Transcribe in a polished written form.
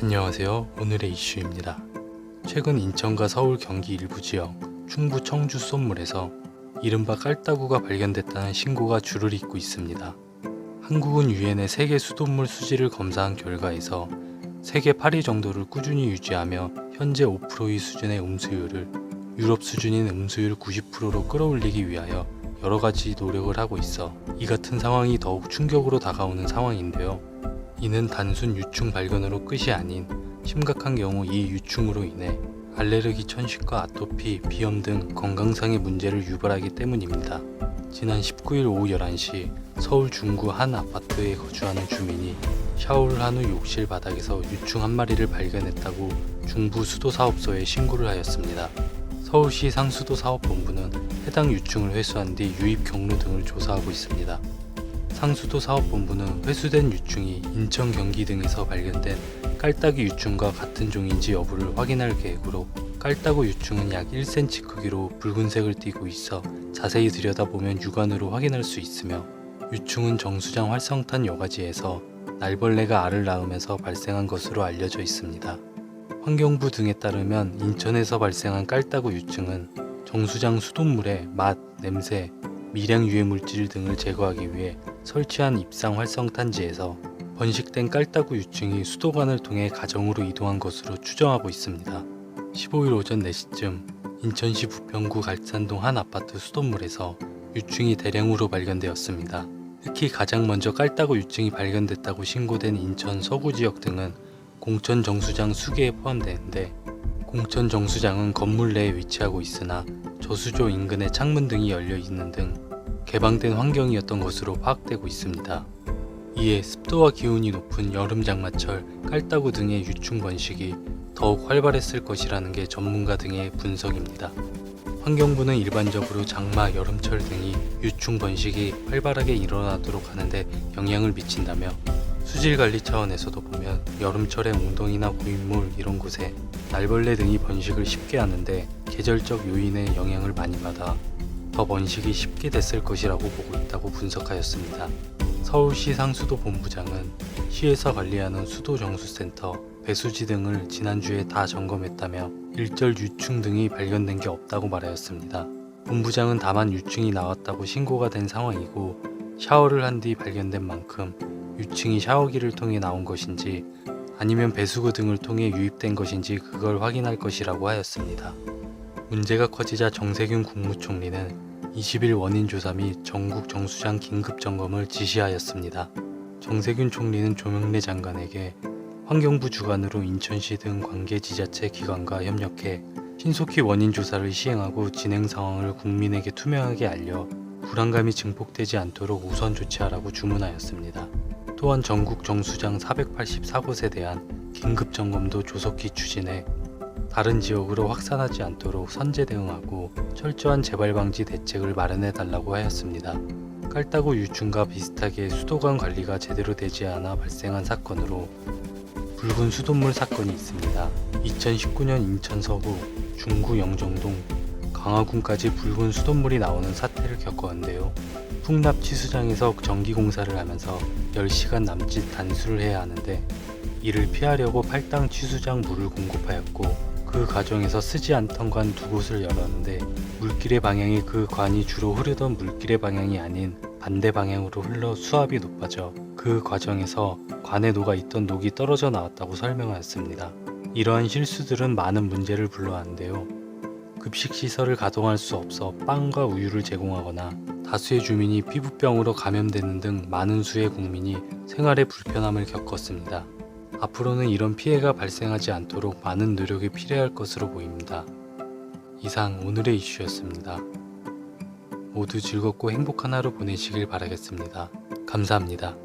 안녕하세요. 오늘의 이슈입니다. 최근 인천과 서울, 경기 일부 지역, 충북 청주 수돗물에서 이른바 깔따구가 발견됐다는 신고가 줄을 잇고 있습니다. 한국은 유엔의 세계 수돗물 수질을 검사한 결과에서 세계 8위 정도를 꾸준히 유지하며 현재 5%의 수준의 음수율을 유럽 수준인 음수율 90%로 끌어올리기 위하여 여러 가지 노력을 하고 있어 이 같은 상황이 더욱 충격으로 다가오는 상황인데요. 이는 단순 유충 발견으로 끝이 아닌 심각한 경우 이 유충으로 인해 알레르기 천식과 아토피, 비염 등 건강상의 문제를 유발하기 때문입니다. 지난 19일 오후 11시 서울 중구 한 아파트에 거주하는 주민이 샤워를 한 후 욕실 바닥에서 유충 한 마리를 발견했다고 중부 수도사업소에 신고를 하였습니다. 서울시 상수도사업본부는 해당 유충을 회수한 뒤 유입 경로 등을 조사하고 있습니다. 상수도사업본부는 회수된 유충이 인천, 경기 등에서 발견된 깔따구 유충과 같은 종인지 여부를 확인할 계획으로 깔따구 유충은 약 1cm 크기로 붉은색을 띠고 있어 자세히 들여다보면 육안으로 확인할 수 있으며 유충은 정수장 활성탄 여과지에서 날벌레가 알을 낳으면서 발생한 것으로 알려져 있습니다. 환경부 등에 따르면 인천에서 발생한 깔따구 유충은 정수장 수돗물의 맛, 냄새, 미량 유해 물질 등을 제거하기 위해 설치한 입상 활성탄지에서 번식된 깔따구 유충이 수도관을 통해 가정으로 이동한 것으로 추정하고 있습니다. 15일 오전 4시쯤 인천시 부평구 갈산동 한 아파트 수돗물에서 유충이 대량으로 발견되었습니다. 특히 가장 먼저 깔따구 유충이 발견됐다고 신고된 인천 서구 지역 등은 공천 정수장 수계에 포함되는데 공천 정수장은 건물 내에 위치하고 있으나 저수조 인근에 창문 등이 열려 있는 등 개방된 환경이었던 것으로 파악되고 있습니다. 이에 습도와 기온이 높은 여름 장마철 깔따구 등의 유충 번식이 더욱 활발했을 것이라는 게 전문가 등의 분석입니다. 환경부는 일반적으로 장마, 여름철 등이 유충 번식이 활발하게 일어나도록 하는데 영향을 미친다며 수질 관리 차원에서도 보면 여름철에 웅덩이나 고인물 이런 곳에 날벌레 등이 번식을 쉽게 하는데 계절적 요인의 영향을 많이 받아 더 번식이 쉽게 됐을 것이라고 보고 있다고 분석하였습니다. 서울시 상수도 본부장은 시에서 관리하는 수도정수센터, 배수지 등을 지난주에 다 점검했다며 일절 유충 등이 발견된 게 없다고 말하였습니다. 본부장은 다만 유충이 나왔다고 신고가 된 상황이고 샤워를 한 뒤 발견된 만큼 유충이 샤워기를 통해 나온 것인지 아니면 배수구 등을 통해 유입된 것인지 그걸 확인할 것이라고 하였습니다. 문제가 커지자 정세균 국무총리는 20일 원인 조사 및 전국 정수장 긴급 점검을 지시하였습니다. 정세균 총리는 조명래 장관에게 환경부 주관으로 인천시 등 관계 지자체 기관과 협력해 신속히 원인 조사를 시행하고 진행 상황을 국민에게 투명하게 알려 불안감이 증폭되지 않도록 우선 조치하라고 주문하였습니다. 또한 전국 정수장 484곳에 대한 긴급 점검도 조속히 추진해 다른 지역으로 확산하지 않도록 선제 대응하고 철저한 재발 방지 대책을 마련해 달라고 하였습니다. 깔따구 유충과 비슷하게 수도관 관리가 제대로 되지 않아 발생한 사건으로 붉은 수돗물 사건이 있습니다. 2019년 인천 서구, 중구 영종동, 강화군까지 붉은 수돗물이 나오는 사태를 겪었는데요. 풍납 치수장에서 전기 공사를 하면서 10시간 남짓 단수를 해야 하는데 이를 피하려고 팔당 치수장 물을 공급하였고 그 과정에서 쓰지 않던 관 두 곳을 열었는데 물길의 방향이 그 관이 주로 흐르던 물길의 방향이 아닌 반대 방향으로 흘러 수압이 높아져 그 과정에서 관에 녹아 있던 녹이 떨어져 나왔다고 설명하였습니다. 이러한 실수들은 많은 문제를 불러왔는데요. 급식시설을 가동할 수 없어 빵과 우유를 제공하거나 다수의 주민이 피부병으로 감염되는 등 많은 수의 국민이 생활에 불편함을 겪었습니다. 앞으로는 이런 피해가 발생하지 않도록 많은 노력이 필요할 것으로 보입니다. 이상 오늘의 이슈였습니다. 모두 즐겁고 행복한 하루 보내시길 바라겠습니다. 감사합니다.